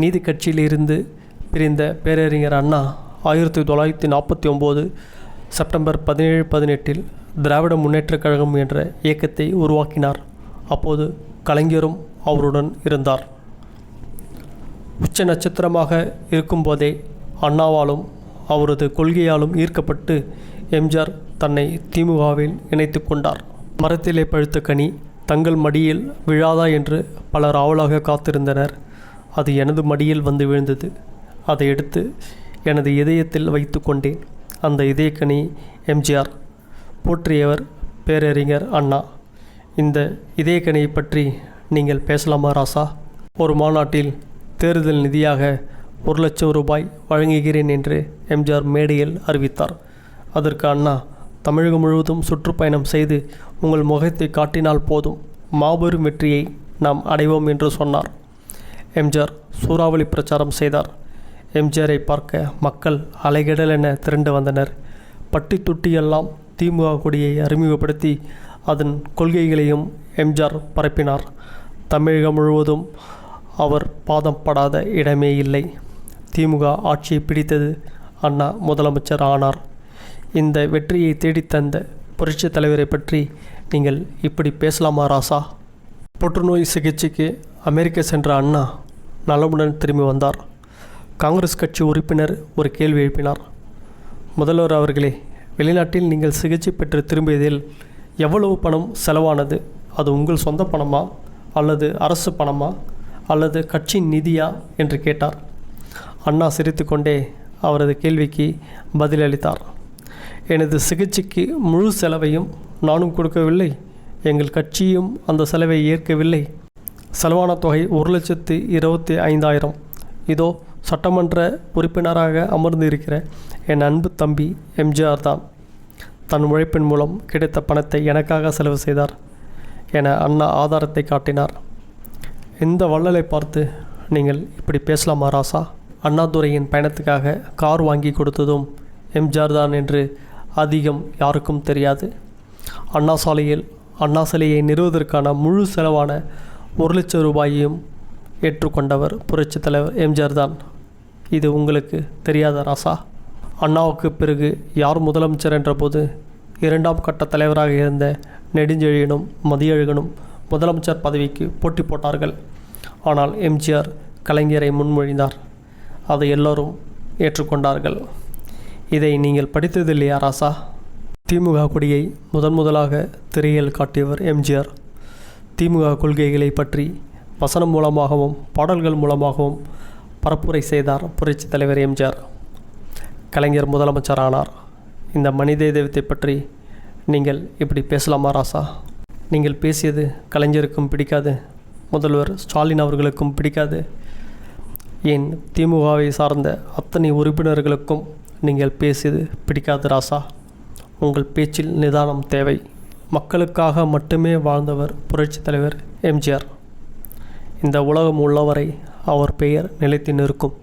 நீதி கட்சியிலிருந்து பிரிந்த பேரறிஞர் அண்ணா 1949 செப்டம்பர் 17-18 திராவிட முன்னேற்றக் கழகம் என்ற இயக்கத்தை உருவாக்கினார். அப்போது கலைஞரும் அவருடன் இருந்தார். உச்ச நட்சத்திரமாக இருக்கும்போதே அண்ணாவாலும் அவரது கொள்கையாலும் ஈர்க்கப்பட்டு எம்ஜிஆர் தன்னை திமுகவில் இணைத்து கொண்டார். மரத்திலே பழுத்த கனி தங்கள் மடியில் விழாதா என்று பலர் ஆவலாக காத்திருந்தனர். அது எனது மடியில் வந்து விழுந்தது. அதை எடுத்து எனது இதயத்தில் வைத்து கொண்டேன். அந்த இதயக்கனி எம்ஜிஆர். போற்றியவர் பேரறிஞர் அண்ணா. இந்த இதயக்கனியை பற்றி நீங்கள் பேசலாமா ராசா? ஒரு மாநாட்டில் தேர்தல் நிதியாக 1 லட்சம் ரூபாய் வழங்குகிறேன் என்று எம்ஜிஆர் மேடையில் அறிவித்தார். அதற்கு அண்ணா, தமிழகம் முழுவதும் சுற்றுப்பயணம் செய்து உங்கள் முகத்தை காட்டினால் போதும், மாபெரும் வெற்றியை நாம் அடைவோம் என்று சொன்னார். எம்ஜிஆர் சூறாவளி பிரச்சாரம் செய்தார். எம்ஜிஆரை பார்க்க மக்கள் அலைகடலென திரண்டு வந்தனர். பட்டி தொட்டியெல்லாம் திமுக கொடியை அறிமுகப்படுத்தி அதன் கொள்கைகளையும் எம்ஜிஆர் பரப்பினார். தமிழகம் முழுவதும் அவர் பாதம் படாத இடமே இல்லை. திமுக ஆட்சியை பிடித்தது. அண்ணா முதலமைச்சர் ஆனார். இந்த வெற்றியை தேடித்தந்த புரட்சித் தலைவரை பற்றி நீங்கள் இப்படி பேசலாமா ராசா? புற்றுநோய் சிகிச்சைக்கு அமெரிக்கா சென்ற அண்ணா நலமுடன் திரும்பி வந்தார். காங்கிரஸ் கட்சி உறுப்பினர் ஒரு கேள்வி எழுப்பினார். முதல்வர் அவர்களே, வெளிநாட்டில் நீங்கள் சிகிச்சை பெற்று திரும்பியதில் எவ்வளவு பணம் செலவானது? அது உங்கள் சொந்த பணமா அல்லது அரசு பணமா அல்லது கட்சியின் நிதியா என்று கேட்டார். அண்ணா சிரித்துக்கொண்டே அவரது கேள்விக்கு பதிலளித்தார். எனது சிகிச்சைக்கு முழு செலவையும் நானும் கொடுக்கவில்லை, எங்கள் கட்சியும் அந்த செலவை ஏற்கவில்லை. செலவான தொகை 1,25,000. இதோ சட்டமன்ற உறுப்பினராக அமர்ந்து இருக்கிற என் அன்பு தம்பி எம்ஜிஆர் தான் தன் உழைப்பின் மூலம் கிடைத்த பணத்தை எனக்காக செலவு செய்தார் என அண்ணா ஆதாரத்தை காட்டினார். இந்த வள்ளலை பார்த்து நீங்கள் இப்படி பேசலாமா ராசா? அண்ணாதுரையின் பயணத்துக்காக கார் வாங்கி கொடுத்ததும் எம்ஜிஆர் தான் என்று அதிகம் யாருக்கும் தெரியாது. அண்ணா சாலையில் அண்ணா சிலையை நிறுவுவதற்கான முழு செலவான 1 லட்சம் ரூபாயையும் ஏற்றுக்கொண்டவர் புரட்சித் தலைவர் எம்ஜிஆர் தான். இது உங்களுக்கு தெரியாத ராசா? அண்ணாவுக்கு பிறகு யார் முதலமைச்சர் என்றபோது 2ஆம் கட்ட தலைவராக இருந்த நெடுஞ்செழியனும் மதியழகனும் முதலமைச்சர் பதவிக்கு போட்டி போட்டார்கள். ஆனால் எம்ஜிஆர் கலைஞரை முன்மொழிந்தார். அதை எல்லோரும் ஏற்றுக்கொண்டார்கள். இதை நீங்கள் படித்ததில்லையா ராசா? திமுக கொடியை முதலாக திரையில் காட்டியவர் எம்ஜிஆர். திமுக கொள்கைகளை பற்றி வசனம் மூலமாகவும் பாடல்கள் மூலமாகவும் பரப்புரை செய்தார் புரட்சித் தலைவர் எம்ஜிஆர். கலைஞர் முதலமைச்சரானார். இந்த மனித தெய்வத்தை பற்றி நீங்கள் இப்படி பேசலாமா ராசா? நீங்கள் பேசியது கலைஞருக்கும் பிடிக்காது, முதல்வர் ஸ்டாலின் அவர்களுக்கும் பிடிக்காது, ஏன் திமுகவை சார்ந்த அத்தனை உறுப்பினர்களுக்கும் நீங்கள் பேசியது பிடிக்காது ராசா. உங்கள் பேச்சில் நிதானம் தேவை. மக்களுக்காக மட்டுமே வாழ்ந்தவர் புரட்சித் தலைவர் எம்ஜிஆர். இந்த உலகம் உள்ளவரை அவர் பெயர் நிலைத்து நிற்கும்.